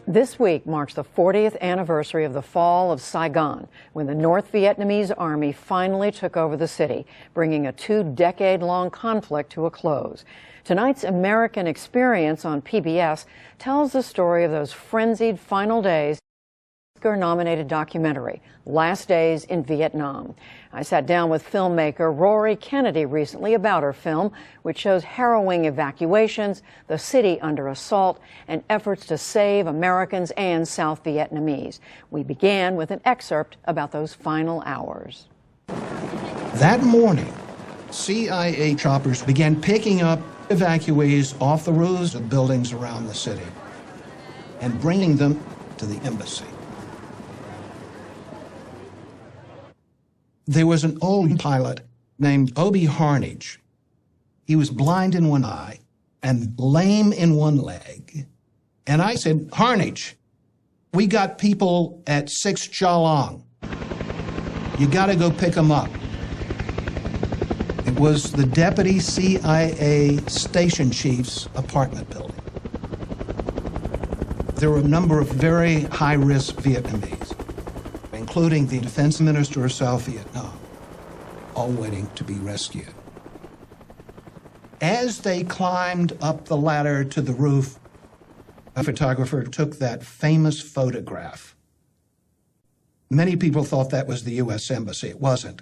This week marks the 40th anniversary of the fall of Saigon, when the North Vietnamese army finally took over the city, bringing a 2-decade-long conflict to a close. Tonight's American Experience on PBS tells the story of those frenzied final days. Oscar-nominated documentary, Last Days in Vietnam. I sat down with filmmaker Rory Kennedy recently about her film, which shows harrowing evacuations, the city under assault, and efforts to save Americans and South Vietnamese. We began with an excerpt about those final hours. That morning, CIA choppers began picking up evacuees off the roofs of buildings around the city and bringing them to the embassy. There was an old pilot named Obi Harnage. He was blind in one eye and lame in one leg. And I said, Harnage, we got people at 6 Cha Long. You got to go pick them up. It was the deputy CIA station chief's apartment building. There were a number of very high-risk Vietnamese, including the defense minister of South Vietnam, all waiting to be rescued. As they climbed up the ladder to the roof, a photographer took that famous photograph. Many people thought that was the U.S. Embassy. It wasn't.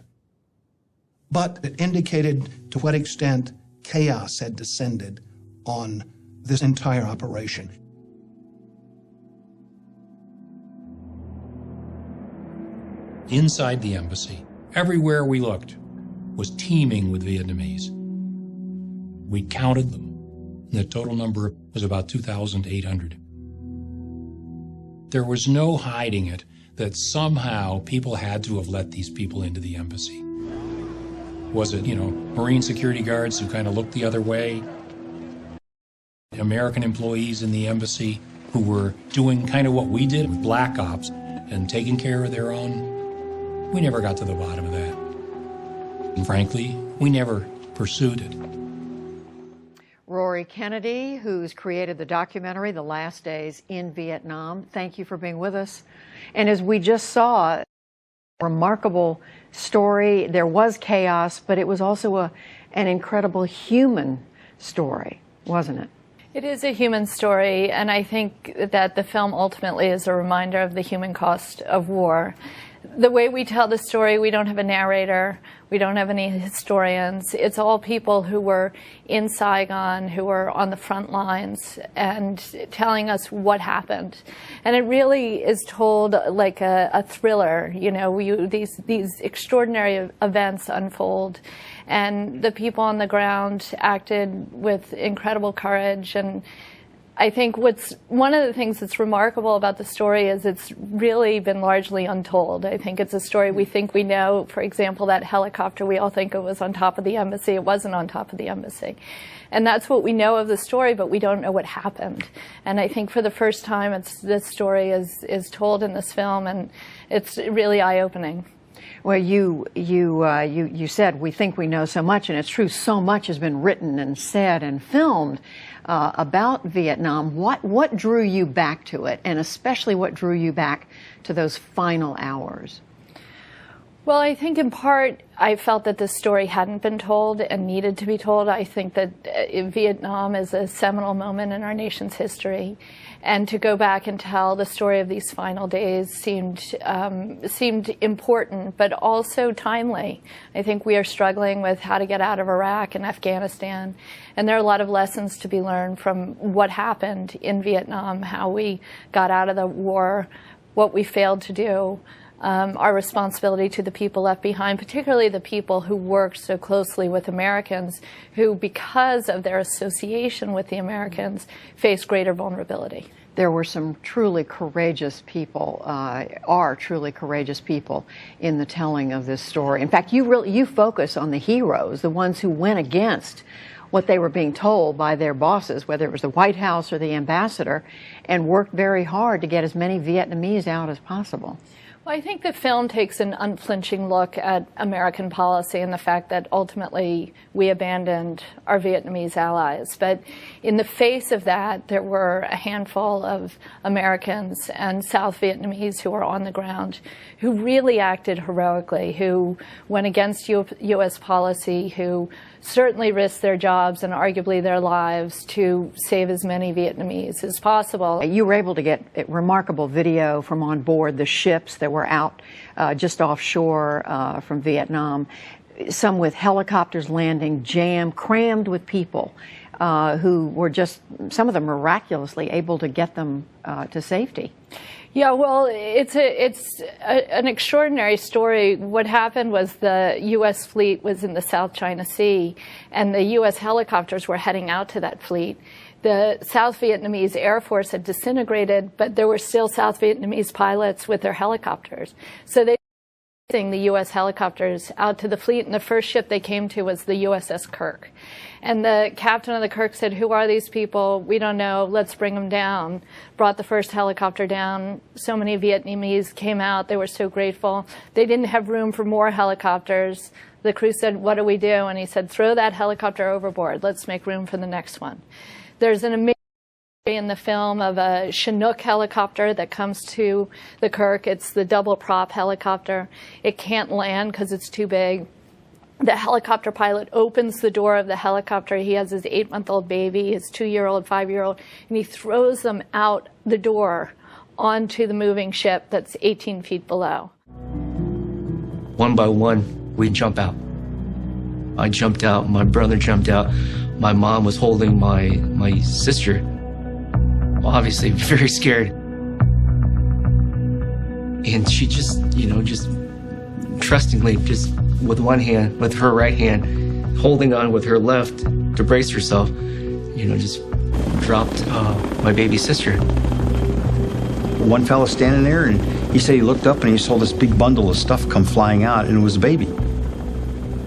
But it indicated to what extent chaos had descended on this entire operation. Inside the embassy, everywhere we looked, was teeming with Vietnamese. We counted them, and the total number was about 2,800. There was no hiding it that somehow people had to have let these people into the embassy. Was it, Marine security guards who kind of looked the other way? American employees in the embassy who were doing kind of what we did with black ops and taking care of their own? We never got to the bottom of that. And frankly, we never pursued it. Rory Kennedy, who's created the documentary, The Last Days in Vietnam. Thank you for being with us. And as we just saw, a remarkable story. There was chaos, but it was also an incredible human story, wasn't it? It is a human story, and I think that the film ultimately is a reminder of the human cost of war. The way we tell the story, we don't have a narrator, we don't have any historians. It's all people who were in Saigon, who were on the front lines, and telling us what happened. And it really is told like a thriller. These extraordinary events unfold, and the people on the ground acted with incredible courage. And I think one of the things that's remarkable about the story is it's really been largely untold. I think it's a story we think we know. For example, that helicopter, we all think it was on top of the embassy. It wasn't on top of the embassy. And that's what we know of the story, but we don't know what happened. And I think for the first time, this story is told in this film, and it's really eye-opening. Well, you said we think we know so much, and it's true. So much has been written and said and filmed about Vietnam. What drew you back to it, and especially what drew you back to those final hours? Well, I think in part I felt that this story hadn't been told and needed to be told. I think that Vietnam is a seminal moment in our nation's history. And to go back and tell the story of these final days seemed important, but also timely. I think we are struggling with how to get out of Iraq and Afghanistan. And there are a lot of lessons to be learned from what happened in Vietnam, how we got out of the war, what we failed to do. Our responsibility to the people left behind, particularly the people who worked so closely with Americans, who, because of their association with the Americans, faced greater vulnerability. There were some truly courageous people, are truly courageous people in the telling of this story. In fact, you focus on the heroes, the ones who went against what they were being told by their bosses, whether it was the White House or the ambassador, and worked very hard to get as many Vietnamese out as possible. Well, I think the film takes an unflinching look at American policy and the fact that ultimately we abandoned our Vietnamese allies. But in the face of that, there were a handful of Americans and South Vietnamese who were on the ground who really acted heroically, who went against U.S. policy, who certainly risked their jobs and arguably their lives to save as many Vietnamese as possible. You were able to get remarkable video from on board the ships that were out just offshore from Vietnam, some with helicopters landing crammed with people who were just, some of them miraculously able to get them to safety. Yeah, well, it's an extraordinary story. What happened was the U.S. fleet was in the South China Sea, and the U.S. helicopters were heading out to that fleet. The South Vietnamese Air Force had disintegrated, but there were still South Vietnamese pilots with their helicopters. So they were sending the U.S. helicopters out to the fleet, and the first ship they came to was the USS QUİC. And the captain of the QUİC said, "Who are these people? We don't know. Let's bring them down." Brought the first helicopter down. So many Vietnamese came out. They were so grateful. They didn't have room for more helicopters. The crew said, "What do we do?" And he said, "Throw that helicopter overboard. Let's make room for the next one." There's an amazing story in the film of a Chinook helicopter that comes to the QUİC. It's the double prop helicopter. It can't land because it's too big. The helicopter pilot opens the door of the helicopter. He has his 8-month-old baby, his 2-year-old, 5-year-old, and he throws them out the door onto the moving ship that's 18 feet below. One by one, we'd jump out. I jumped out, my brother jumped out. My mom was holding my sister, obviously very scared. And she just, just trustingly, just with one hand, with her right hand, holding on with her left to brace herself, just dropped my baby sister. One fella standing there, and he said he looked up and he saw this big bundle of stuff come flying out, and it was a baby.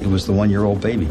It was the 1-year-old baby.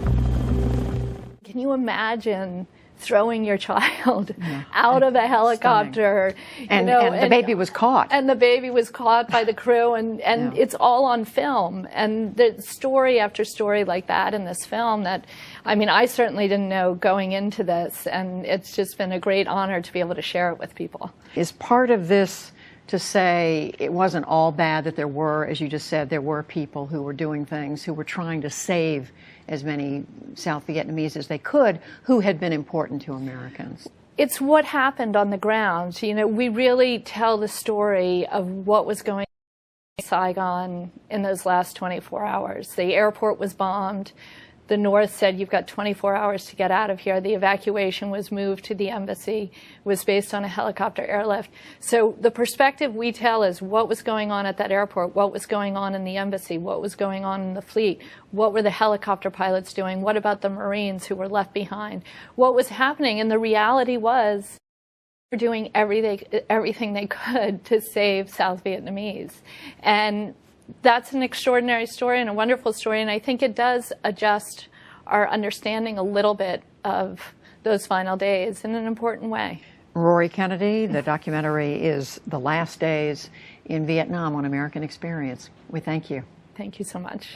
Can you imagine throwing your child out of a helicopter? And the baby was caught. And the baby was caught by the crew, and it's all on film. And there's story after story like that in this film that, I certainly didn't know going into this, and it's just been a great honor to be able to share it with people. Is part of this to say it wasn't all bad, that there were, as you just said, there were people who were doing things, who were trying to save as many South Vietnamese as they could, who had been important to Americans? It's what happened on the ground. We really tell the story of what was going on in Saigon in those last 24 hours. The airport was bombed. The North said, "You've got 24 hours to get out of here." The evacuation was moved to the embassy, was based on a helicopter airlift. So the perspective we tell is what was going on at that airport, what was going on in the embassy, what was going on in the fleet, what were the helicopter pilots doing, what about the Marines who were left behind, what was happening. And the reality was they were doing everything they could to save South Vietnamese. And that's an extraordinary story and a wonderful story, and I think it does adjust our understanding a little bit of those final days in an important way. Rory Kennedy, the documentary is The Last Days in Vietnam on American Experience. We thank you. Thank you so much.